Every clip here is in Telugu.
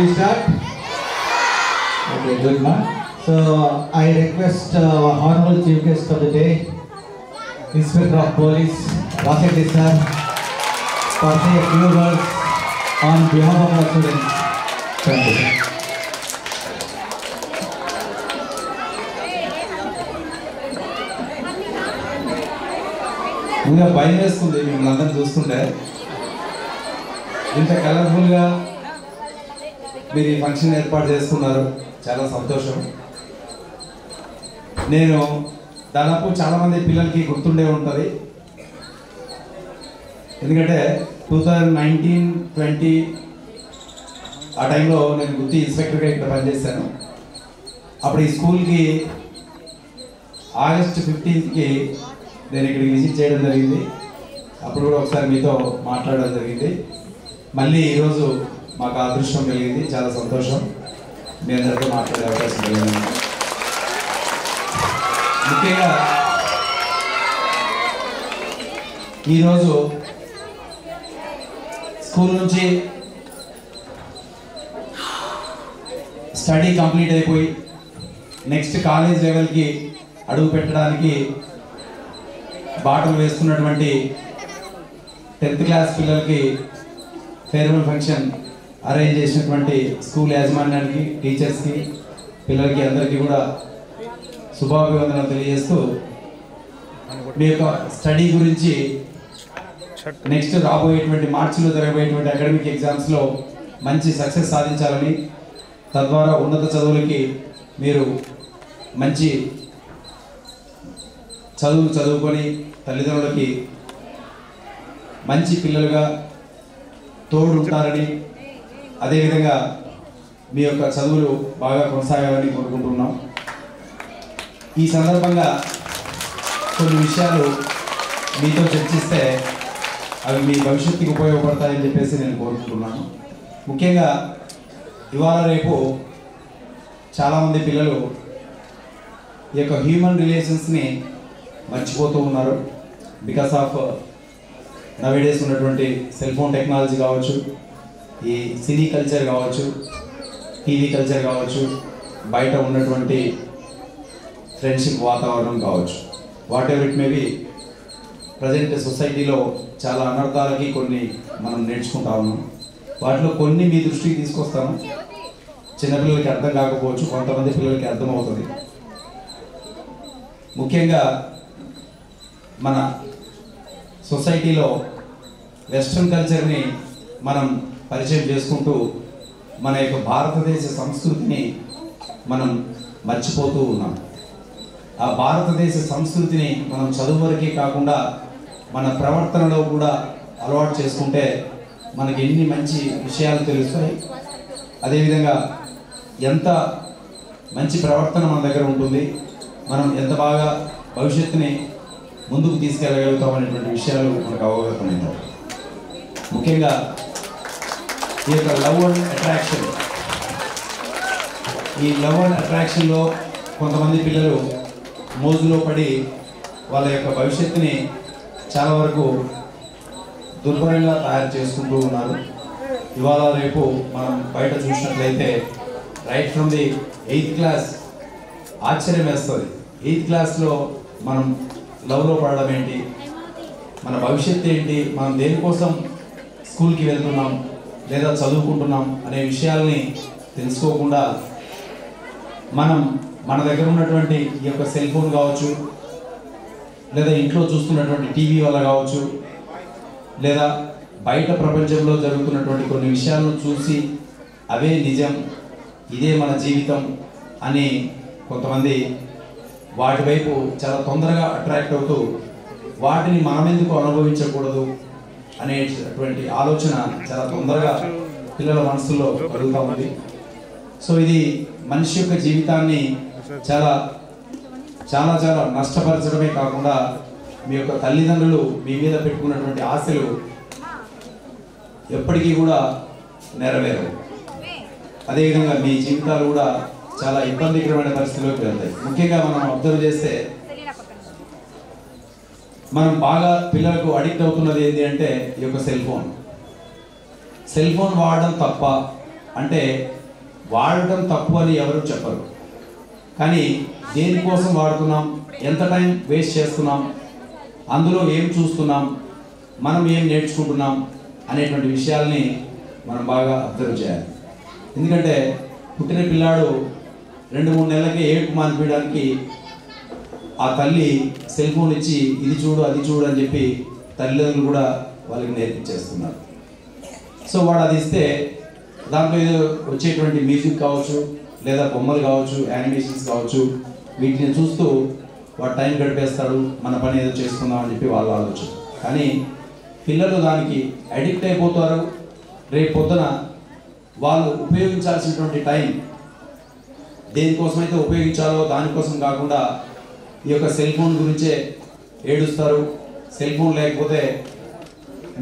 we start? Okay, good man. So I request Honorable Chief Guest of the day, Inspector of Police, Rakesh sir, for say a few words on behalf of our students. Thank you. ఇంకా భయం వేస్తుంది మిమ్మల్ని అందరూ చూస్తుంటే. ఇంత కలర్ఫుల్గా మీరు ఈ ఫంక్షన్ ఏర్పాటు చేసుకున్నారు, చాలా సంతోషం. నేను దాదాపు చాలామంది పిల్లలకి గుర్తుండే ఉంటుంది, ఎందుకంటే 2019-20 ఆ టైంలో నేను గుర్తి ఇన్స్పెక్టర్గా ఇక్కడ పనిచేశాను. అప్పుడు ఈ స్కూల్కి ఆగస్ట్ 15కి నేను ఇక్కడికి విజిట్ చేయడం జరిగింది. అప్పుడు కూడా ఒకసారి మీతో మాట్లాడడం జరిగింది. మళ్ళీ ఈరోజు మాకు అదృష్టం కలిగింది, చాలా సంతోషం. మీ అందరితో మాట్లాడే అవకాశం కలిగింది. ముఖ్యంగా ఈరోజు స్కూల్ నుంచి స్టడీ కంప్లీట్ అయిపోయి నెక్స్ట్ కాలేజ్ లెవెల్కి అడుగు పెట్టడానికి బాటలు వేస్తున్నటువంటి 10th క్లాస్ పిల్లలకి ఫేర్వెల్ ఫంక్షన్ అరేంజ్ చేసినటువంటి స్కూల్ యాజమాన్యానికి, టీచర్స్కి, పిల్లలకి అందరికీ కూడా శుభాభివందనలు తెలియజేస్తూ మీ యొక్క స్టడీ గురించి నెక్స్ట్ రాబోయేటువంటి మార్చిలో జరగబోయేటువంటి అకాడమిక్ ఎగ్జామ్స్లో మంచి సక్సెస్ సాధించాలని, తద్వారా ఉన్నత చదువులకి మీరు మంచి చదువుకొని తల్లిదండ్రులకి మంచి పిల్లలుగా తోడు ఉంటారని, అదేవిధంగా మీ యొక్క చదువులు బాగా కొనసాగాలని కోరుకుంటున్నాం. ఈ సందర్భంగా కొన్ని విషయాలు మీతో చర్చిస్తే అవి మీ భవిష్యత్తుకి ఉపయోగపడతాయని చెప్పేసి నేను కోరుకుంటున్నాను. ముఖ్యంగా ఇవాళ రేపు చాలామంది పిల్లలు ఈ యొక్క హ్యూమన్ రిలేషన్స్ని మర్చిపోతూ ఉన్నారు. బికాస్ ఆఫ్ నవేడేస్ ఉన్నటువంటి సెల్ ఫోన్ టెక్నాలజీ కావచ్చు, ఈ సినీ కల్చర్ కావచ్చు, టీవీ కల్చర్ కావచ్చు, బయట ఉన్నటువంటి ఫ్రెండ్షిప్ వాతావరణం కావచ్చు, what ever it may be, present సొసైటీలో చాలా అనర్థాలకి కొన్ని మనం నేర్చుకుంటా ఉన్నాం. వాటిలో కొన్ని మీ దృష్టికి తీసుకొస్తాను. చిన్నపిల్లలకి అర్థం కాకపోవచ్చు, కొంతమంది పిల్లలకి అర్థమవుతుంది. ముఖ్యంగా మన సొసైటీలో వెస్ట్రన్ కల్చర్ని మనం పరిచయం చేసుకుంటూ మన యొక్క భారతదేశ సంస్కృతిని మనం మర్చిపోతూ ఉన్నాం. ఆ భారతదేశ సంస్కృతిని మనం చదువు వరకే కాకుండా మన ప్రవర్తనలో కూడా అలవాటు చేసుకుంటే మనకి ఎన్ని మంచి విషయాలు తెలుస్తాయి. అదేవిధంగా ఎంత మంచి ప్రవర్తన మన దగ్గర ఉంటుంది, మనం ఎంత బాగా భవిష్యత్తుని ముందుకు తీసుకెళ్ళగలుగుతాం అనేటువంటి విషయాలు మనకు అవగతమవుతాయి. ముఖ్యంగా ఈ యొక్క లవ్ అండ్ అట్రాక్షన్, ఈ లవ్ అండ్ అట్రాక్షన్లో కొంతమంది పిల్లలు మోజులో పడి వాళ్ళ యొక్క భవిష్యత్తుని చాలా వరకు దుర్భరంగా తయారు చేసుకుంటూ ఉన్నారు. ఇవాళ రేపు మనం బయట చూసినట్లయితే right from the 8th class ఆశ్చర్యం వేస్తుంది. 8th క్లాస్లో మనం లవ్లో పడడం ఏంటి, మన భవిష్యత్తు ఏంటి, మనం దేనికోసం స్కూల్కి వెళ్తున్నాం లేదా చదువుకుంటున్నాం అనే విషయాల్ని తెలుసుకోకుండా మనం మన దగ్గర ఉన్నటువంటి ఈ యొక్క సెల్ ఫోన్ కావచ్చు, లేదా ఇంట్లో చూస్తున్నటువంటి టీవీ వల్ల కావచ్చు, లేదా బయట ప్రపంచంలో జరుగుతున్నటువంటి కొన్ని విషయాలను చూసి అవే నిజం, ఇదే మన జీవితం అని కొంతమంది వాటి వైపు చాలా తొందరగా అట్రాక్ట్ అవుతూ వాటిని మనమెందుకు అనుభవించకూడదు అనేటువంటి ఆలోచన చాలా తొందరగా పిల్లల మనసుల్లో కలుగుతూ ఉంది. సో ఇది మనిషి యొక్క జీవితాన్ని చాలా చాలా చాలా నష్టపరచడమే కాకుండా మీ యొక్క తల్లిదండ్రులు మీ మీద పెట్టుకున్నటువంటి ఆశలు ఎప్పటికీ కూడా నెరవేరవు. అదేవిధంగా మీ జీవితాలు కూడా చాలా ఇబ్బందికరమైన పరిస్థితుల్లోకి వెళ్తాయి. ముఖ్యంగా మనం అబ్జర్వ్ చేస్తే మనం బాగా పిల్లలకు అడిక్ట్ అవుతున్నది ఏంటి అంటే ఈ యొక్క సెల్ ఫోన్ వాడడం తప్ప అంటే వాడటం తప్పు అని ఎవరు చెప్పరు, కానీ దేనికోసం వాడుతున్నాం, ఎంత టైం వేస్ట్ చేస్తున్నాం, అందులో ఏం చూస్తున్నాం, మనం ఏం నేర్చుకుంటున్నాం అనేటువంటి విషయాల్ని మనం బాగా అబ్జర్వ్ చేయాలి. ఎందుకంటే పుట్టిన పిల్లాడు 2-3 నెలలకే ఏడుపు మానిపించడానికి ఆ తల్లి సెల్ ఫోన్ ఇచ్చి ఇది చూడు అది చూడు అని చెప్పి తల్లిదండ్రులు కూడా వాళ్ళకి నేర్పించేస్తున్నారు. సో వాడు అది ఇస్తే దాంట్లో ఏదో వచ్చేటువంటి మ్యూజిక్ కావచ్చు, లేదా బొమ్మలు కావచ్చు, యానిమేషన్స్ కావచ్చు, వీటిని చూస్తూ వాడు టైం గడిపేస్తాడు, మన పని ఏదో చేసుకుందాం అని చెప్పి వాళ్ళ ఆలోచన. కానీ పిల్లలు దానికి అడిక్ట్ అయిపోతారు. రేపు పొద్దున వాళ్ళు ఉపయోగించాల్సినటువంటి టైం దేనికోసమైతే ఉపయోగించాలో దానికోసం కాకుండా ఈ యొక్క సెల్ ఫోన్ గురించే ఏడుస్తారు. సెల్ ఫోన్ లేకపోతే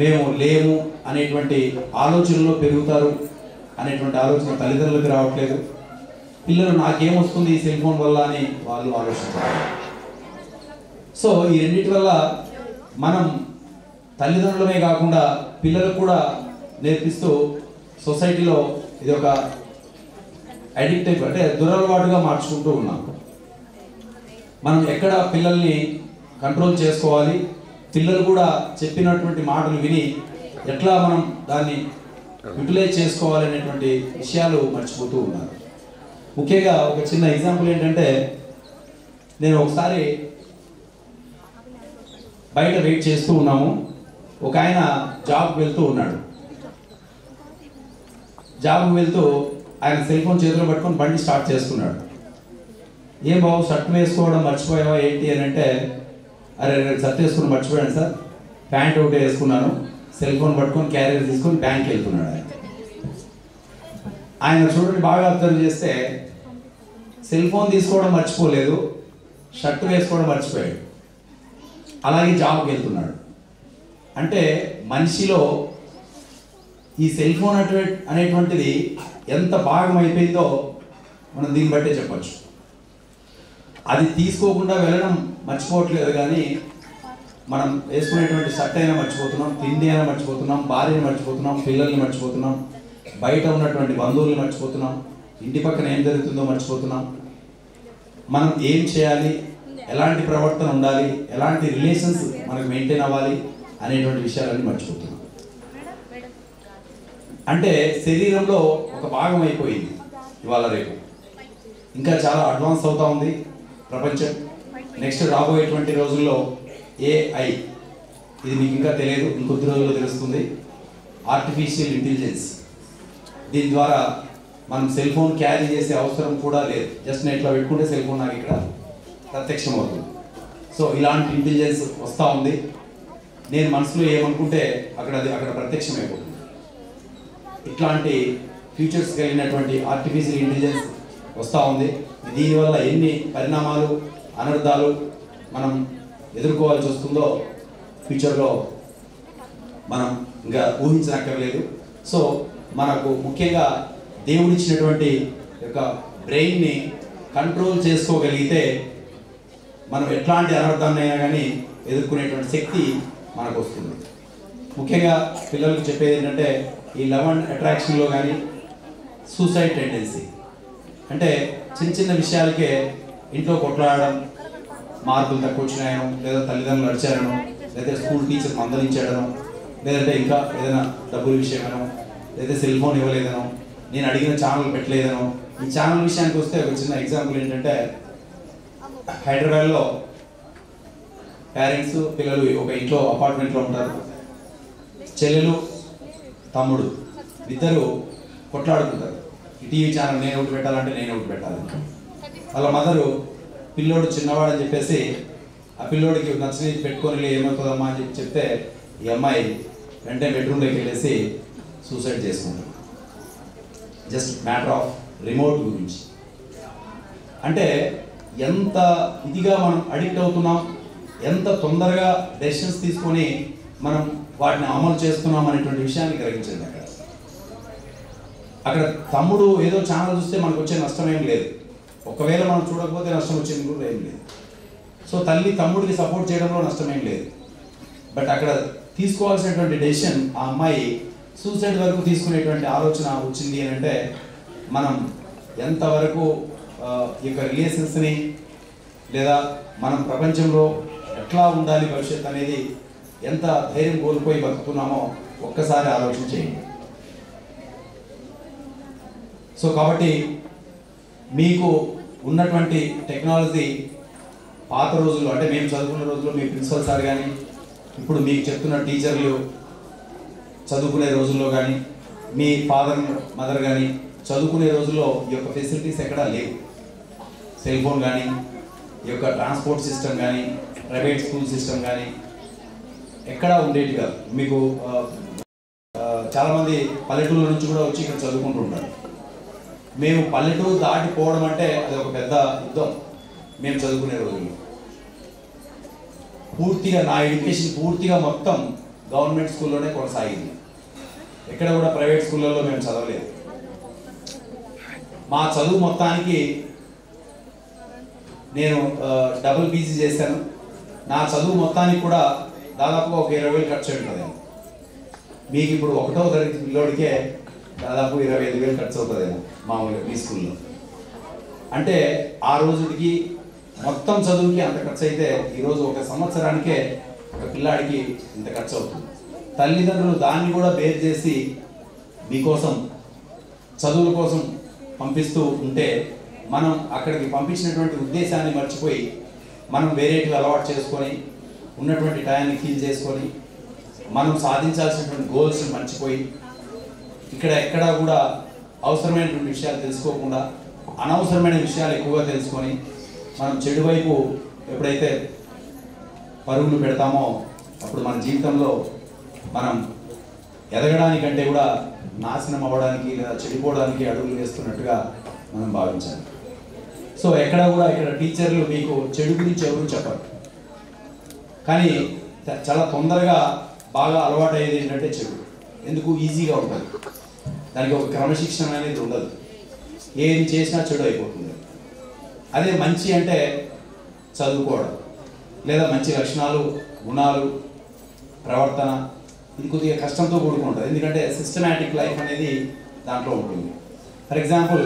మేము లేము అనేటువంటి ఆలోచనలో పెరుగుతారు అనేటువంటి ఆలోచన తల్లిదండ్రులకు రావట్లేదు. పిల్లలు నాకేమొస్తుంది ఈ సెల్ ఫోన్ వల్ల అని వాళ్ళు ఆలోచిస్తారు. సో ఈ రెండింటి వల్ల మనం తల్లిదండ్రులమే కాకుండా పిల్లలకు కూడా నేర్పిస్తూ సొసైటీలో ఇది ఒక అడిక్ట్ అయిపోయి అంటే దురలవాటుగా మార్చుకుంటూ ఉన్నాం. మనం ఎక్కడ పిల్లల్ని కంట్రోల్ చేసుకోవాలి, పిల్లలు కూడా చెప్పినటువంటి మాటలు విని ఎట్లా మనం దాన్ని యూటిలైజ్ చేసుకోవాలి అనేటువంటి విషయాలు మర్చిపోతూ ఉన్నారు. ముఖ్యంగా ఒక చిన్న ఎగ్జాంపుల్ ఏంటంటే, నేను ఒకసారి బయట వెయిట్ చేస్తూ ఉన్నాము. ఒక ఆయన జాబ్కి వెళ్తూ ఉన్నాడు. జాబ్కి వెళ్తూ ఆయన సెల్ ఫోన్ చేతిలో పట్టుకొని బండి స్టార్ట్ చేస్తున్నాడు. ఏం బాబు షర్ట్ వేసుకోవడం మర్చిపోయావా ఏంటి అని అంటే, అరే షర్ట్ వేసుకుని మర్చిపోయాను సార్, ప్యాంట్ ఒకటి వేసుకున్నాను, సెల్ ఫోన్ పట్టుకొని క్యారియర్ తీసుకొని బ్యాంక్కి వెళ్తున్నాడు. ఆయన చూడండి, బాగా అబ్జర్వ్ చేస్తే సెల్ ఫోన్ తీసుకోవడం మర్చిపోలేదు, షర్ట్ వేసుకోవడం మర్చిపోయాడు, అలాగే జాబ్కి వెళ్తున్నాడు. అంటే మనిషిలో ఈ సెల్ ఫోన్ అనేటువంటిది ఎంత భాగం అయిపోయిందో మనం దీన్ని బట్టే చెప్పచ్చు. అది తీసుకోకుండా వెళ్ళడం మర్చిపోవట్లేదు, కానీ మనం వేసుకునేటువంటి షర్ట్ అయినా మర్చిపోతున్నాం, తిండి అయినా మర్చిపోతున్నాం, భార్యని మర్చిపోతున్నాం, పిల్లల్ని మర్చిపోతున్నాం, బయట ఉన్నటువంటి బంధువుల్ని మర్చిపోతున్నాం, ఇంటి పక్కన ఏం జరుగుతుందో మర్చిపోతున్నాం, మనం ఏం చేయాలి, ఎలాంటి ప్రవర్తన ఉండాలి, ఎలాంటి రిలేషన్స్ మనకు మెయింటైన్ అవ్వాలి అనేటువంటి విషయాలన్నీ మర్చిపోతున్నాం. అంటే శరీరంలో ఒక భాగం అయిపోయింది ఇవాళ రేపు. ఇంకా చాలా అడ్వాన్స్ అవుతా ఉంది ప్రపంచం. నెక్స్ట్ రాబోయేటువంటి రోజుల్లో AI, ఇది మీకు ఇంకా తెలియదు, ఇంకొద్ది రోజుల్లో తెలుస్తుంది. ఆర్టిఫిషియల్ ఇంటెలిజెన్స్, దీని ద్వారా మనం సెల్ ఫోన్ క్యారీ చేసే అవసరం కూడా లేదు. జస్ట్ నేను ఇట్లా పెట్టుకుంటే సెల్ ఫోన్ నాకు ఇక్కడ ప్రత్యక్షం అవుతుంది. సో ఇలాంటి ఇంటెలిజెన్స్ వస్తూ ఉంది. నేను మనసులో ఏమనుకుంటే అక్కడ ప్రత్యక్షం అయిపోతుంది. ఇట్లాంటి ఫీచర్స్ కలిగినటువంటి ఆర్టిఫిషియల్ ఇంటెలిజెన్స్ వస్తూ ఉంది. దీనివల్ల ఎన్ని పరిణామాలు, అనర్థాలు మనం ఎదుర్కోవాల్సి వస్తుందో ఫ్యూచర్లో మనం ఇంకా ఊహించనక్కర్లేదు. సో మనకు ముఖ్యంగా దేవుడిచ్చినటువంటి యొక్క బ్రెయిన్ని కంట్రోల్ చేసుకోగలిగితే మనం ఎట్లాంటి అనర్థాన్నైనా కానీ ఎదుర్కొనేటువంటి శక్తి మనకు వస్తుంది. ముఖ్యంగా పిల్లలకు చెప్పేది ఏంటంటే, ఈ లవ్ అండ్ అట్రాక్షన్లో కానీ సూసైడ్ టెండెన్సీ, అంటే చిన్న చిన్న విషయాలకే ఇంట్లో కొట్లాడడం, మార్కులు తక్కువ వచ్చినాయనో, లేదా తల్లిదండ్రులు అడిచారనో, లేదా స్కూల్ టీచర్ మందలించాడనో, లేదంటే ఇంకా ఏదైనా డబ్బుల విషయమనో, లేదా సెల్ ఫోన్ ఇవ్వలేదనో, నేను అడిగిన ఛానల్ పెట్టలేదనో. ఈ ఛానల్ విషయానికి వస్తే ఒక చిన్న ఎగ్జాంపుల్ ఏంటంటే, హైదరాబాద్లో పేరెంట్స్ పిల్లలు ఒక ఇంట్లో అపార్ట్మెంట్లో ఉంటారు. చెల్లెలు తమ్ముడు ఇద్దరు కొట్లాడుకుంటారు. ఈ టీవీ ఛానల్ నేను ఒకటి పెట్టాలంటే నేను ఒకటి పెట్టాలి. వాళ్ళ మదరు పిల్లోడు చిన్నవాడని చెప్పేసి ఆ పిల్లోడికి నచ్చినది పెట్టుకొని ఏమవుతుందమ్మా అని చెప్పి చెప్తే, ఈ అమ్మాయి వెంటనే బెడ్రూమ్లోకి వెళ్ళేసి సూసైడ్ చేసుకుంటారు. జస్ట్ మ్యాటర్ ఆఫ్ రిమోట్ గురించి. అంటే ఎంత ఇదిగా మనం అడిక్ట్ అవుతున్నాం, ఎంత తొందరగా డెసిషన్స్ తీసుకొని మనం వాటిని అమలు చేస్తున్నాం అనేటువంటి విషయాన్ని గ్రహించండి. అక్కడ తమ్ముడు ఏదో ఛానల్ చూస్తే మనకు వచ్చే నష్టం ఏం లేదు, ఒకవేళ మనం చూడకపోతే నష్టం వచ్చేది కూడా ఏం లేదు. సో తల్లి తమ్ముడికి సపోర్ట్ చేయడంలో నష్టం ఏం లేదు. బట్ అక్కడ తీసుకోవాల్సినటువంటి డెసిషన్ ఆ అమ్మాయి సూసైడ్ వరకు తీసుకునేటువంటి ఆలోచన వచ్చింది అని అంటే మనం ఎంతవరకు ఈ యొక్క రిలేషన్స్ని లేదా మనం ప్రపంచంలో ఎట్లా ఉండాలి భవిష్యత్తు అనేది ఎంత ధైర్యం కోల్పోయి బతుకుతున్నామో ఒక్కసారి ఆలోచన చేయండి. సో కాబట్టి మీకు ఉన్నటువంటి టెక్నాలజీ పాత రోజుల్లో అంటే మేము చదువుకున్న రోజుల్లో మీ ప్రిన్సిపల్ సార్ కానీ ఇప్పుడు మీకు చెప్తున్న టీచర్లు చదువుకునే రోజుల్లో కానీ మీ ఫాదర్ మదర్ కానీ చదువుకునే రోజుల్లో ఈ యొక్క ఫెసిలిటీస్ ఎక్కడా లేవు. సెల్ ఫోన్ కానీ ఈ యొక్క ట్రాన్స్పోర్ట్ సిస్టమ్ కానీ ప్రైవేట్ స్కూల్ సిస్టమ్ కానీ ఎక్కడా ఉండేది కాదు. మీకు చాలామంది పల్లెటూళ్ళ నుంచి కూడా వచ్చి ఇక్కడ చదువుకుంటూ ఉంటారు. మేము పల్లెటూరు దాటిపోవడం అంటే అది ఒక పెద్ద యుద్ధం. మేము చదువుకునే రోజుల్లో పూర్తిగా నా ఎడ్యుకేషన్ పూర్తిగా మొత్తం గవర్నమెంట్ స్కూల్లోనే కొనసాగింది. ఎక్కడ కూడా ప్రైవేట్ స్కూళ్ళల్లో మేము చదవలేదు. మా చదువు మొత్తానికి నేను డబుల్ పీజీ చేశాను. నా చదువు మొత్తానికి కూడా దాదాపుగా ఒక 20,000 ఖర్చు ఉంటుంది. మీకు ఇప్పుడు 1వ తరగతి పిల్లోడికే దాదాపు 25,000 ఖర్చు అవుతుందేమో మామూలుగా మీ స్కూల్లో. అంటే ఆ రోజుకి మొత్తం చదువుకి అంత ఖర్చు అయితే ఈరోజు ఒక సంవత్సరానికే ఒక పిల్లాడికి ఇంత ఖర్చు అవుతుంది. తల్లిదండ్రులు దాన్ని కూడా బేర్ చేసి మీకోసం చదువుల కోసం పంపిస్తూ ఉంటే మనం అక్కడికి పంపించినటువంటి ఉద్దేశాన్ని మర్చిపోయి మనం వేరేటివి అలవాటు చేసుకొని ఉన్నటువంటి టయాన్ని ఫీల్ చేసుకొని మనం సాధించాల్సినటువంటి గోల్స్ని మర్చిపోయి ఇక్కడ ఎక్కడా కూడా అవసరమైనటువంటి విషయాలు తెలుసుకోకుండా అనవసరమైన విషయాలు ఎక్కువగా తెలుసుకొని మనం చెడు వైపు ఎప్పుడైతే పరుగులు పెడతామో అప్పుడు మన జీవితంలో మనం ఎదగడానికంటే కూడా నాశనం అవ్వడానికి లేదా చెడిపోవడానికి అడుగులు వేస్తున్నట్టుగా మనం భావించాలి. సో ఎక్కడా కూడా ఇక్కడ టీచర్లు మీకు చెడు గురించి ఎవరు చెప్పరు, కానీ చాలా తొందరగా బాగా అలవాటు అయ్యేది ఏంటంటే చెడు. ఎందుకు? ఈజీగా ఉంటుంది, దానికి ఒక క్రమశిక్షణ అనేది ఉండదు, ఏది చేసినా చెడు అయిపోతుంది. అదే మంచి అంటే చదువుకోవడం లేదా మంచి లక్షణాలు గుణాలు ప్రవర్తన ఇది కొద్దిగా కష్టంతో కూడుకుంటుంది. ఎందుకంటే సిస్టమాటిక్ లైఫ్ అనేది దాంట్లో ఉంటుంది. ఫర్ ఎగ్జాంపుల్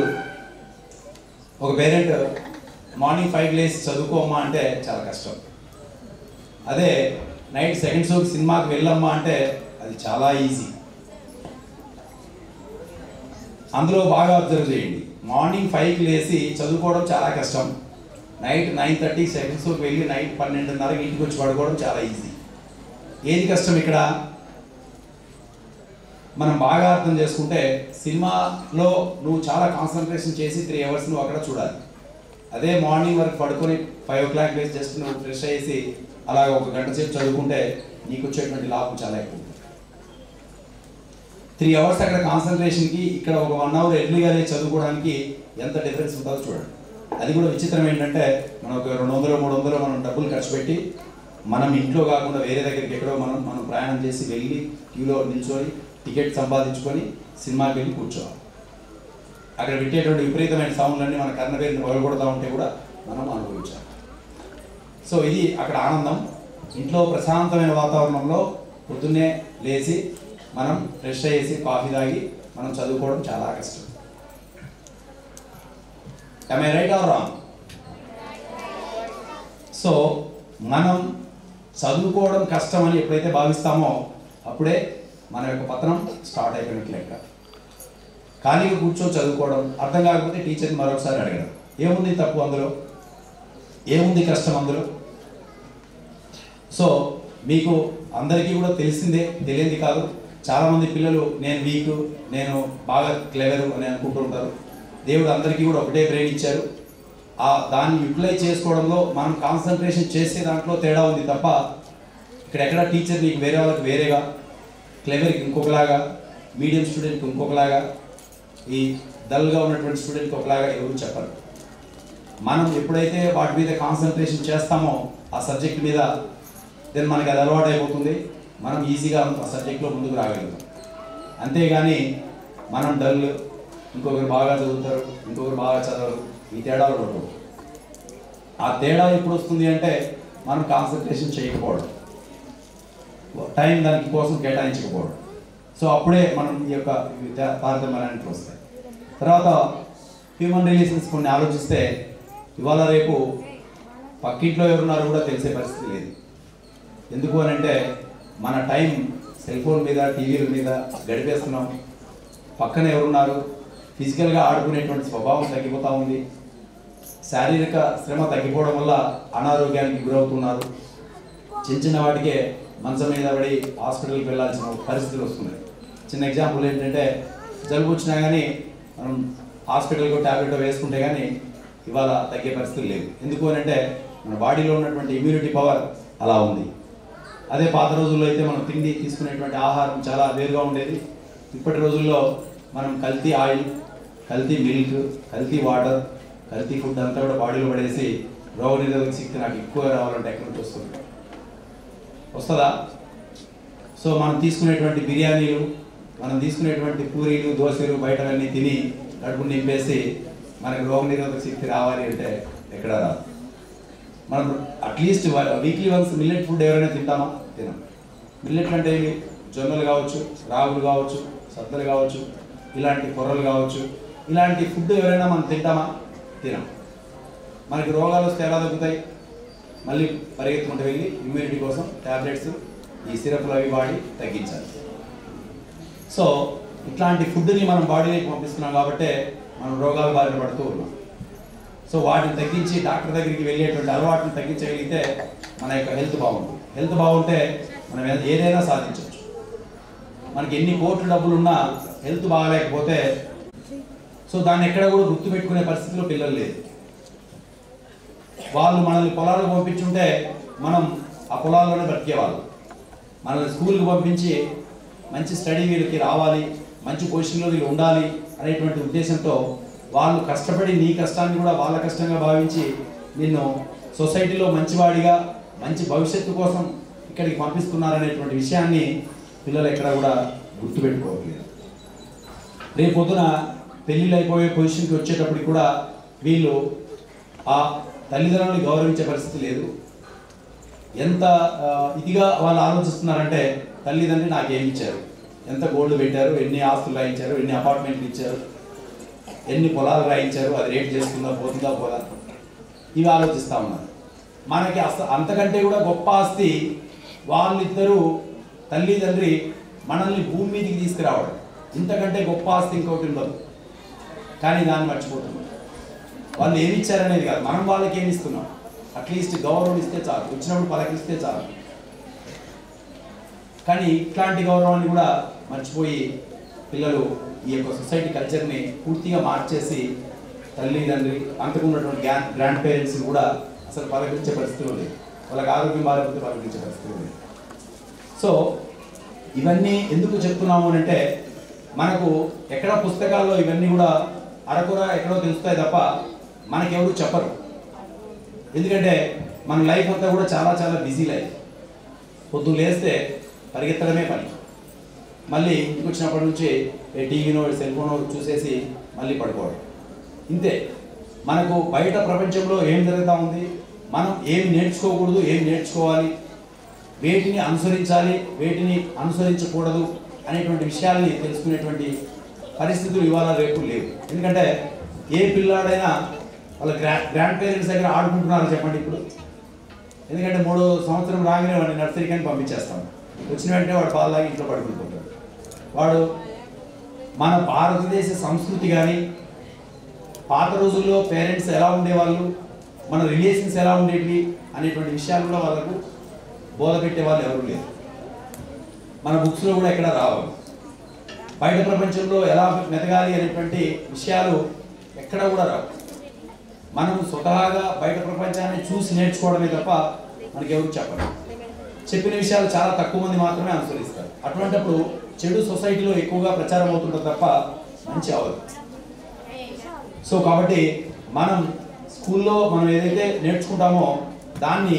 ఒక పేరెంట్ మార్నింగ్ 5 లేసి చదువుకోమ్మా అంటే చాలా కష్టం. అదే నైట్ సెకండ్ షోకి సినిమాకి వెళ్ళమ్మా అంటే అది చాలా ఈజీ. అందులో బాగా అబ్జర్వ్ చేయండి. మార్నింగ్ 5కి లేసి చదువుకోవడం చాలా కష్టం. నైట్ 9:30 సెకండ్ షోకి వెళ్ళి నైట్ 12:30కి ఇంటికి వచ్చి పడుకోవడం చాలా ఈజీ. ఏది కష్టం ఇక్కడ? మనం బాగా అర్థం చేసుకుంటే సినిమాలో నువ్వు చాలా కాన్సన్ట్రేషన్ చేసి 3 అవర్స్ నువ్వు అక్కడ చూడాలి. అదే మార్నింగ్ వరకు పడుకొని 5 o'clock లేసి జస్ట్ నువ్వు ఫ్రెష్ అయ్యేసి అలాగ 1 గంట సేపు చదువుకుంటే నీకు వచ్చేటువంటి లాభం చాలా ఎక్కువ. 3 అవర్స్ అక్కడ కాన్సన్ట్రేషన్కి ఇక్కడ ఒక 1 hour ఎర్లీగా చదువుకోవడానికి ఎంత డిఫరెన్స్ ఉంటుందో చూడండి. అది కూడా విచిత్రం ఏంటంటే మనం ఒక 200-300 మనం డబ్బులు ఖర్చు పెట్టి మనం ఇంట్లో కాకుండా వేరే దగ్గరికి ఎక్కడో మనం ప్రయాణం చేసి వెళ్ళి క్యూలో నిల్చొని టికెట్ సంపాదించుకొని సినిమాకి వెళ్ళి కూర్చోవాలి. అక్కడ పెట్టేటువంటి విపరీతమైన సౌండ్లన్నీ మన కర్ణవేరిని పగలగొడతా ఉంటే కూడా మనం అనుభవించాలి. సో ఇది అక్కడ ఆనందం. ఇంట్లో ప్రశాంతమైన వాతావరణంలో పొద్దున్నే లేచి మనం ఫ్రెష్ అయ్యేసి కాఫీ తాగి మనం చదువుకోవడం చాలా కష్టం. Am I right or wrong? So మనం చదువుకోవడం కష్టం అని ఎప్పుడైతే భావిస్తామో అప్పుడే మన యొక్క పతనం స్టార్ట్ అయిపోయినట్లు లెక్క. ఖాళీగా కూర్చొని చదువుకోవడం, అర్థం కాకపోతే టీచర్ని మరొకసారి అడగడం. ఏముంది తప్పు అందులో? ఏముంది కష్టం అందులో? సో మీకు అందరికీ కూడా తెలిసిందే, తెలియంది కాదు. చాలామంది పిల్లలు నేను వీక్, నేను బాగా క్లెవరు అని అనుకుంటూ ఉంటారు. దేవుడు అందరికీ కూడా ఒకటే బ్రెయిన్ ఇచ్చారు. దాన్ని యూటిలైజ్ చేసుకోవడంలో మనం కాన్సన్ట్రేషన్ చేసే దాంట్లో తేడా ఉంది తప్ప ఇక్కడ ఎక్కడ టీచర్ నీకు వేరే వాళ్ళకి వేరేగా, క్లెవర్కి ఇంకొకలాగా, మీడియం స్టూడెంట్కి ఇంకొకలాగా, ఈ డల్గా ఉన్నటువంటి స్టూడెంట్కి ఒకలాగా ఎవరు చెప్పరు. మనం ఎప్పుడైతే వాటి మీద కాన్సన్ట్రేషన్ చేస్తామో ఆ సబ్జెక్ట్ మీద దెన్ మనకి అది అలవాటు అయిపోతుంది. మనం ఈజీగా ఆ సబ్జెక్ట్లో ముందుకు రాగలుగుతాం. అంతేగాని మనం డల్, ఇంకొకరు బాగా చదువుతారు, ఇంకొకరు బాగా చదవరు, ఈ తేడాలు ఉండవు. ఆ తేడా ఎప్పుడు వస్తుంది అంటే మనం కాన్సన్ట్రేషన్ చేయకపోవడం, టైం దానికి కోసం కేటాయించకపోవడం. సో అప్పుడే మనం ఈ యొక్క తారతమ్యానికి వస్తాయి. తర్వాత హ్యూమన్ రిలేషన్స్ కొన్ని ఆలోచిస్తే ఇవాళ రేపు పక్కింట్లో ఎవరున్నారో కూడా తెలిసే పరిస్థితి లేదు. ఎందుకు అని అంటే మన టైం సెల్ ఫోన్ మీద టీవీల మీద గడిపేస్తున్నాం. పక్కన ఎవరున్నారు, ఫిజికల్గా ఆడుకునేటువంటి స్వభావం తగ్గిపోతూ ఉంది. శారీరక శ్రమ తగ్గిపోవడం వల్ల అనారోగ్యానికి గురవుతున్నారు. చిన్న చిన్న వాటికే మంచం మీద పడి హాస్పిటల్కి వెళ్ళాల్సిన పరిస్థితులు వస్తున్నాయి. చిన్న ఎగ్జాంపుల్ ఏంటంటే జలుబు వచ్చినా కానీ మనం హాస్పిటల్కి ట్యాబ్లెట్ వేసుకుంటే కానీ ఇవాళ తగ్గే పరిస్థితులు లేవు. ఎందుకు అని అంటే మన బాడీలో ఉన్నటువంటి ఇమ్యూనిటీ పవర్ అలా ఉంది. అదే పాత రోజుల్లో అయితే మనం తిండి తీసుకునేటువంటి ఆహారం చాలా వేరుగా ఉండేది. ఇప్పటి రోజుల్లో మనం కల్తీ ఆయిల్, కల్తీ మిల్క్, కల్తీ వాటర్, కల్తీ ఫుడ్ అంతా కూడా బాడీలో పడేసి రోగనిరోధక శక్తి నాకు ఎక్కువ రావాలంటే ఎక్కడి నుంచి వస్తుందా? సో మనం తీసుకునేటువంటి బిర్యానీలు, మనం తీసుకునేటువంటి పూరీలు, దోశలు బయటవన్నీ తిని కడుపు నింపేసి మనకు రోగనిరోధక శక్తి రావాలి అంటే ఎక్కడ రాదు. మనం at least weekly once millet food ఎవరైనా తింటామా? తినాం. మిల్లెట్లు అంటే ఇవి జొన్నలు కావచ్చు, రాగులు కావచ్చు, సద్దలు కావచ్చు, ఇలాంటి కొర్రలు కావచ్చు, ఇలాంటి ఫుడ్ ఎవరైనా మనం తింటామా? తినాం. మనకి రోగాలు వస్తే ఎలా తగ్గుతాయి? మళ్ళీ పరిగెత్తుకుంటూ వెళ్ళి ఇమ్యూనిటీ కోసం ట్యాబ్లెట్స్, ఈ సిరప్లు అవి వాడి తగ్గించాలి. సో ఇట్లాంటి ఫుడ్ని మనం బాడీలోకి పంపిస్తున్నాం కాబట్టే మనం రోగాల బారిన పడుతూ ఉన్నాం. సో వాటిని తగ్గించి డాక్టర్ దగ్గరికి వెళ్ళేటువంటి అలవాటుని తగ్గించగలిగితే మన యొక్క హెల్త్ బాగుంటుంది. హెల్త్ బాగుంటే మనం ఏదైనా సాధించవచ్చు. మనకి ఎన్ని కోట్ల డబ్బులు ఉన్నా హెల్త్ బాగాలేకపోతే సో దాన్ని ఎక్కడ కూడా గుర్తుపెట్టుకునే పరిస్థితిలో పిల్లలు లేదు. వాళ్ళు మనల్ని పొలాలకు పంపించుంటే మనం ఆ పొలాల్లోనే బ్రతికేవాళ్ళు. మనల్ని స్కూల్కి పంపించి మంచి స్టడీ వీళ్ళకి రావాలి, మంచి పొజిషన్లో వీళ్ళు ఉండాలి అనేటువంటి ఉద్దేశంతో వాళ్ళు కష్టపడి నీ కష్టాన్ని కూడా వాళ్ళ కష్టంగా భావించి నిన్ను సొసైటీలో మంచివాడిగా, మంచి భవిష్యత్తు కోసం ఇక్కడికి పంపిస్తున్నారనేటువంటి విషయాన్ని పిల్లలు ఎక్కడ కూడా గుర్తుపెట్టుకోవట్లేదు. రేపు పొద్దున పెళ్ళిళ్ళు అయిపోయే పొజిషన్కి వచ్చేటప్పటికి కూడా వీళ్ళు ఆ తల్లిదండ్రులను గౌరవించే పరిస్థితి లేదు. ఎంత ఇదిగా వాళ్ళు ఆలోచిస్తున్నారంటే తల్లిదండ్రులు నాకేమి ఇచ్చారు, ఎంత గోల్డ్ పెట్టారు, ఎన్ని ఆస్తులు రాయించారు, ఎన్ని అపార్ట్మెంట్లు ఇచ్చారు, ఎన్ని పొలాలు రాయించారు, అది రేట్ చేస్తుందా పోతుందా పోదా, ఇవి ఆలోచిస్తూ ఉన్నారు. మనకి అంతకంటే కూడా గొప్ప ఆస్తి వాళ్ళిద్దరూ తల్లిదండ్రి మనల్ని భూమి మీదకి తీసుకురావడం. ఇంతకంటే గొప్ప ఆస్తి ఇంకొకటి ఉండదు. కానీ దాన్ని మర్చిపోతున్నాం. వాళ్ళు ఏమి ఇచ్చారనేది కాదు, మనం వాళ్ళకి ఏమి ఇస్తున్నాం. అట్లీస్ట్ గౌరవం ఇస్తే చాలు, వచ్చినప్పుడు పలకరిస్తే చాలు. కానీ ఇట్లాంటి గౌరవాన్ని కూడా మర్చిపోయి పిల్లలు ఈ యొక్క సొసైటీ కల్చర్ని పూర్తిగా మార్చేసి తల్లిదండ్రి అంతకున్నటువంటి గ్రాండ్ పేరెంట్స్ కూడా అసలు పలకరించే పరిస్థితులు లేదు. వాళ్ళకి ఆరోగ్యం బాగాలేకపోతే పలకరించే పరిస్థితులు లేదు. సో ఇవన్నీ ఎందుకు చెప్తున్నాము అంటే మనకు ఎక్కడ పుస్తకాల్లో ఇవన్నీ కూడా అరకొర ఎక్కడో తెలుస్తాయి తప్ప మనకెవరు చెప్పరు. ఎందుకంటే మన లైఫ్ అంతా కూడా చాలా చాలా బిజీ లైఫ్. పొద్దున్న లేస్తే పరిగెత్తడమే పని, మళ్ళీ ఇంటికి వచ్చినప్పటి నుంచి టీవీనో సెల్ ఫోనో చూసేసి మళ్ళీ పడుకోవడం, ఇంతే. మనకు బయట ప్రపంచంలో ఏం జరుగుతూ ఉంది, మనం ఏం నేర్చుకోకూడదు, ఏం నేర్చుకోవాలి, వేటిని అనుసరించాలి, వేటిని అనుసరించకూడదు అనేటువంటి విషయాల్ని తెలుసుకునేటువంటి పరిస్థితులు ఇవాళ రేపు లేవు. ఎందుకంటే ఏ పిల్లాడైనా వాళ్ళ గ్రాండ్ పేరెంట్స్ దగ్గర ఆడుకుంటున్నారు చెప్పండి ఇప్పుడు. ఎందుకంటే 3వ సంవత్సరం రాగానే వాడిని నర్సరీకి అని పంపించేస్తాం. వచ్చిన వెంటనే వాడు పాలు తాగి ఇంట్లో పడుకుంటుంటాడు. వాడు మన భారతదేశ సంస్కృతి కానీ, పాత రోజుల్లో పేరెంట్స్ ఎలా ఉండేవాళ్ళు, మన రిలేషన్స్ ఎలా ఉండేవి అనేటువంటి విషయాలు కూడా వాళ్ళకు బోధ పెట్టే వాళ్ళు ఎవరు లేరు. మన బుక్స్లో కూడా ఎక్కడ రావాలి. బయట ప్రపంచంలో ఎలా మెతగాలి అనేటువంటి విషయాలు ఎక్కడ కూడా రావు. మనం స్వతహాగా బయట ప్రపంచాన్ని చూసి నేర్చుకోవడమే తప్ప మనకి ఎవరు చెప్పరు. చెప్పిన విషయాలు చాలా తక్కువ మంది మాత్రమే అనుసరిస్తారు. అటువంటిప్పుడు చెడు సొసైటీలో ఎక్కువగా ప్రచారం అవుతుంటుంది తప్ప మంచి అవ్వదు. సో కాబట్టి మనం స్కూల్లో మనం ఏదైతే నేర్చుకుంటామో దాన్ని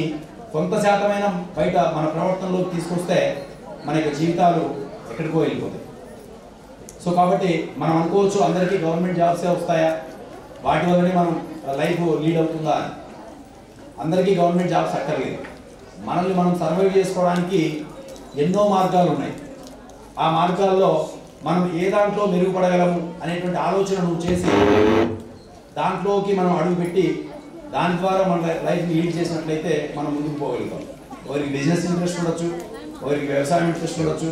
కొంత శాతమైన బయట మన ప్రవర్తనలోకి తీసుకొస్తే మన యొక్క జీవితాలు ఎక్కడికో వెళ్ళిపోతాయి. సో కాబట్టి మనం అనుకోవచ్చు అందరికీ గవర్నమెంట్ జాబ్సే వస్తాయా, వాటి వల్లనే మనం లైఫ్ లీడ్ అవుతుందా అని. అందరికీ గవర్నమెంట్ జాబ్స్ అక్కర్లేదు. మనల్ని మనం సర్వైవ్ చేసుకోవడానికి ఎన్నో మార్గాలు ఉన్నాయి. ఆ మార్గాల్లో మనం ఏ దాంట్లో మెరుగుపడగలము అనేటువంటి ఆలోచన నువ్వు చేసి దాంట్లోకి మనం అడుగుపెట్టి దాని ద్వారా మన లైఫ్ని లీడ్ చేసినట్లయితే మనం ముందుకు పోగలుగుతాం. ఒకరికి బిజినెస్ ఇంట్రెస్ట్ ఉండొచ్చు, ఒకరికి వ్యవసాయం ఇంట్రెస్ట్ ఉండొచ్చు,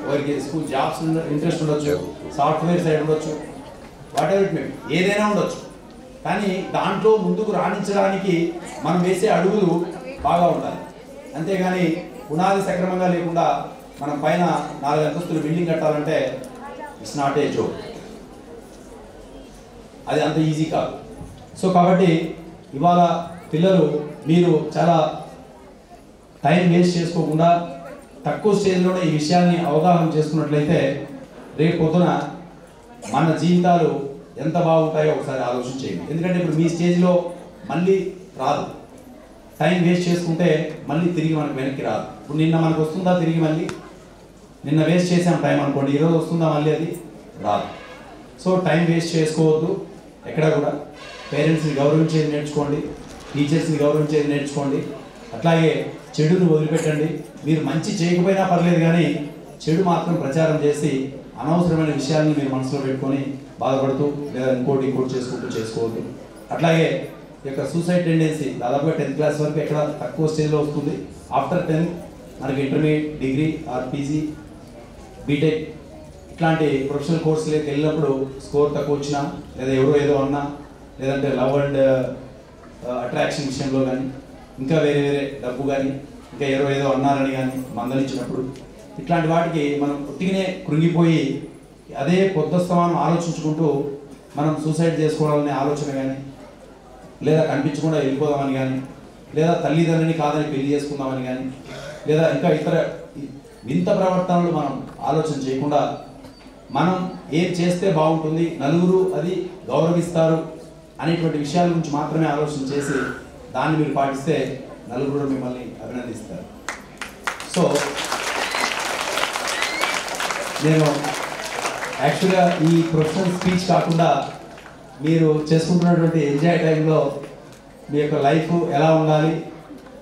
ఒకరికి స్కూల్ జాబ్స్ ఇంట్రెస్ట్ ఉండొచ్చు, సాఫ్ట్వేర్ సైడ్ ఉండొచ్చు, వాట్ ఎవర్ ఇట్ మే, ఏదైనా ఉండొచ్చు. కానీ దాంట్లో ముందుకు రాణించడానికి మనం వేసే అడుగులు బాగా ఉండాలి. అంతేగాని పునాది సక్రమంగా లేకుండా మనం పైన 4 అంతస్తులు బిల్డింగ్ కట్టాలంటే ఇట్స్ నాట్ ఏ జోక్, అది అంత ఈజీ కాదు. సో కాబట్టి ఇవాళ పిల్లలు మీరు చాలా టైం వేస్ట్ చేసుకోకుండా తక్కువ స్టేజ్లోనే ఈ విషయాన్ని అవగాహన చేసుకున్నట్లయితే రేపు పొద్దున మన జీవితాలు ఎంత బాగుంటాయో ఒకసారి ఆలోచన చేయండి. ఎందుకంటే ఇప్పుడు మీ స్టేజ్లో మళ్ళీ రాదు. టైం వేస్ట్ చేసుకుంటే మళ్ళీ తిరిగి మనకు వెనక్కి రాదు. ఇప్పుడు నిన్న మనకు వస్తుందా తిరిగి మళ్ళీ? నిన్న వేస్ట్ చేసాం టైం అనుకోండి, ఈరోజు వస్తుందా మళ్ళీ? అది రాదు. సో టైం వేస్ట్ చేసుకోవద్దు. ఎక్కడ కూడా పేరెంట్స్ని గౌరవించేది నేర్చుకోండి, టీచర్స్ని గౌరవించేది నేర్చుకోండి. అట్లాగే చెడును వదిలిపెట్టండి. మీరు మంచి చేయకపోయినా పర్లేదు, కానీ చెడు మాత్రం ప్రచారం చేసి అనవసరమైన విషయాలను మీరు మనసులో పెట్టుకొని బాధపడుతూ లేదా ఇంకోటి చేసుకోవద్దు. అట్లాగే ఈ యొక్క సూసైడ్ టెండెన్సీ దాదాపుగా 10th క్లాస్ వరకు ఎక్కడ తక్కువ స్టేజ్లో వస్తుంది. ఆఫ్టర్ 10 మనకి intermediate, degree or PG, BTech ఇట్లాంటి ప్రొఫెషనల్ కోర్సులకు వెళ్ళినప్పుడు స్కోర్ తక్కువ వచ్చినా, లేదా ఎవరో ఏదో అన్నా, లేదంటే లవ్ అండ్ అట్రాక్షన్ విషయంలో కానీ, ఇంకా వేరే డబ్బు కానీ, ఇంకా ఏదో అన్నారని కానీ మందలించినప్పుడు, ఇట్లాంటి వాటికి మనం ఒట్టిగానే కృంగిపోయి అదే పొద్దుస్తమానం ఆలోచించుకుంటూ మనం సూసైడ్ చేసుకోవాలనే ఆలోచన కానీ, లేదా కనిపించకుండా వెళ్ళిపోదామని కానీ, లేదా తల్లిదండ్రులని కాదని పెళ్లి చేసుకుందామని కానీ, లేదా ఇంకా ఇతర వింత ప్రవర్తనలు మనం ఆలోచన చేయకుండా మనం ఏం చేస్తే బాగుంటుంది, నలుగురు అది గౌరవిస్తారు అనేటువంటి విషయాల గురించి మాత్రమే ఆలోచన చేసి దాన్ని మీరు పాటిస్తే నలుగురు మిమ్మల్ని అభినందిస్తారు. సో నేను యాక్చువల్గా ఈ ప్రొఫెషనల్ స్పీచ్ కాకుండా మీరు చేసుకుంటున్నటువంటి ఎంజాయ్ టైంలో మీ యొక్క లైఫ్ ఎలా ఉండాలి,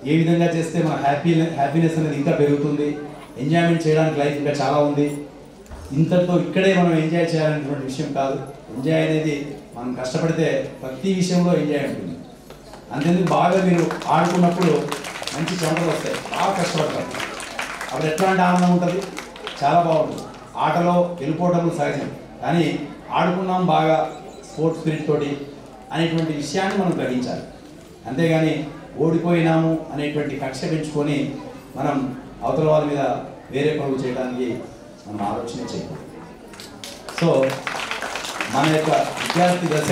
ఏ విధంగా చేస్తే మన హ్యాపీనెస్ అనేది ఇంకా పెరుగుతుంది, ఎంజాయ్మెంట్ చేయడానికి లైఫ్ ఇంకా చాలా ఉంది, ఇంతతో ఇక్కడే మనం ఎంజాయ్ చేయాలనేటువంటి విషయం కాదు. ఎంజాయ్ అనేది మనం కష్టపడితే ప్రతి విషయంలో ఎంజాయ్ ఉంటుంది. అంతేందుకు బాగా మీరు ఆడుకున్నప్పుడు మంచి చెమటలు వస్తాయి, బాగా కష్టపడతారు, అప్పుడు ఎట్లాంటి ఆనందం ఉంటుంది, చాలా బాగుంటుంది. ఆటలో వెళ్ళిపోవడం సహజం, కానీ ఆడుకున్నాం బాగా స్పోర్ట్స్ స్పిరిట్ తోటి అనేటువంటి విషయాన్ని మనం గ్రహించాలి. అంతేగాని ఓడిపోయినాము అనేటువంటి కక్ష పెంచుకొని మనం అవతల వాళ్ళ మీద వేరే పనులు చేయడానికి మనం ఆలోచన చేయకూడదు. సో మన యొక్క విద్యార్థి దశ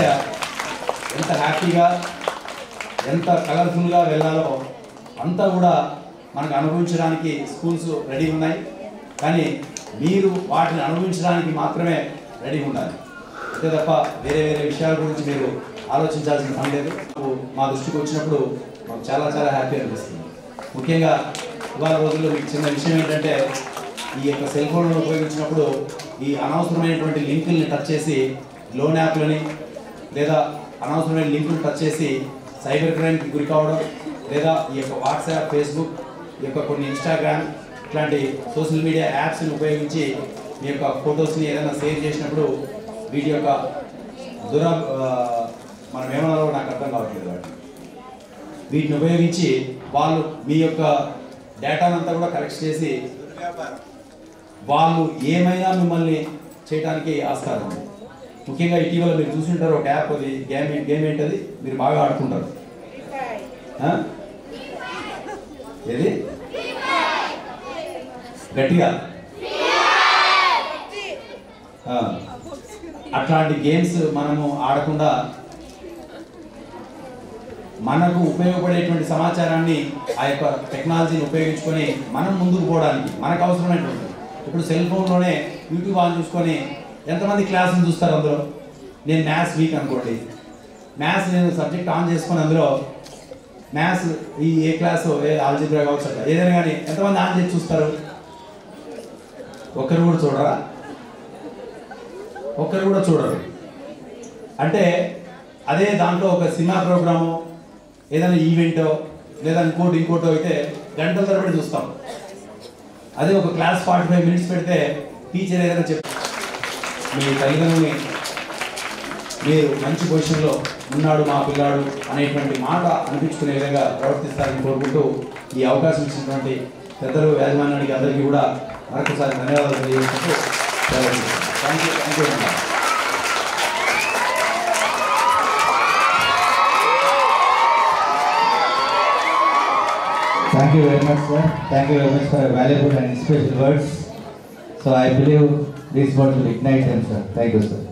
ఎంత హ్యాపీగా, ఎంత కలర్ఫుల్గా వెళ్ళాలో అంతా కూడా మనకు అనుభవించడానికి స్కూల్స్ రెడీ ఉన్నాయి. కానీ మీరు వాటిని అనుభవించడానికి మాత్రమే రెడీ ఉండాలి. అంతే తప్ప వేరే విషయాల గురించి మీరు ఆలోచించాల్సిన పని లేదు. మా దృష్టికి వచ్చినప్పుడు మాకు చాలా హ్యాపీ అనిపిస్తుంది. ముఖ్యంగా ఇవాళ రోజుల్లో మీకు చిన్న విషయం ఏంటంటే, ఈ యొక్క సెల్ ఫోన్లను ఉపయోగించినప్పుడు ఈ అనవసరమైనటువంటి లింకుల్ని టచ్ చేసి లోన్ యాప్లని, లేదా అనవసరమైన లింకులు టచ్ చేసి సైబర్ క్రైమ్కి గురి కావడం, లేదా ఈ యొక్క వాట్సాప్, ఫేస్బుక్, ఈ యొక్క కొన్ని ఇన్స్టాగ్రామ్ ఇట్లాంటి సోషల్ మీడియా యాప్స్ని ఉపయోగించి మీ యొక్క ఫొటోస్ని ఏదైనా షేర్ చేసినప్పుడు వీటి యొక్క మనం ఏమన్నారో నాకు అర్థం కావట్లేదు. వీటిని ఉపయోగించి వాళ్ళు మీ యొక్క డేటానంతా కూడా కలెక్ట్ చేసి వాళ్ళు ఏమైనా మిమ్మల్ని చేయడానికి ఆస్కారం ఉంది. ముఖ్యంగా ఇటీవల మీరు చూసింటారు ఒక యాప్, అది గేమ్ ఏంటది, మీరు బాగా ఆడుకుంటారు. ఏది గట్టిగా అట్లాంటి గేమ్స్ మనము ఆడకుండా మనకు ఉపయోగపడేటువంటి సమాచారాన్ని ఆ యొక్క టెక్నాలజీని ఉపయోగించుకొని మనం ముందుకు పోవడానికి మనకు అవసరమైనటువంటి, ఇప్పుడు సెల్ ఫోన్లోనే యూట్యూబ్ ఆన్ చూసుకొని ఎంతమంది క్లాసులు చూస్తారు? అందులో నేను మ్యాథ్స్ వీక్ అనుకోండి, మ్యాథ్స్ నేను సబ్జెక్ట్ ఆన్ చేసుకొని అందులో మ్యాథ్స్ ఏ క్లాసు, ఆల్జీబ్రా కావచ్చు, ఏదైనా కానీ ఎంతమంది ఆన్ చేసి చూస్తారు? ఒక్కరు కూడా చూడరా? ఒక్కరు కూడా చూడరు. అంటే అదే దాంట్లో ఒక సినిమా ప్రోగ్రాము, ఏదైనా ఈవెంటో, లేదా ఇంకోటో అయితే గంటల తరబడి చూస్తాం. అదే ఒక క్లాస్ 45 minutes పెడితే టీచర్ ఏదైనా మీ తల్లిదండ్రులని మీరు మంచి పొజిషన్లో ఉన్నాడు మా పిల్లాడు అనేటువంటి మాట అనిపించుకునే విధంగా ప్రవర్తిస్తారని కోరుకుంటూ ఈ అవకాశం ఇచ్చినటువంటి పెద్దలు యాజమాన్యానికి అందరికీ కూడా మరొకసారి ధన్యవాదాలు తెలియజేసుకుంటూ thank you Thank you very much, sir. Thank you very much for your valuable and inspirational words. So I believe these words will ignite them, sir. Thank you, sir.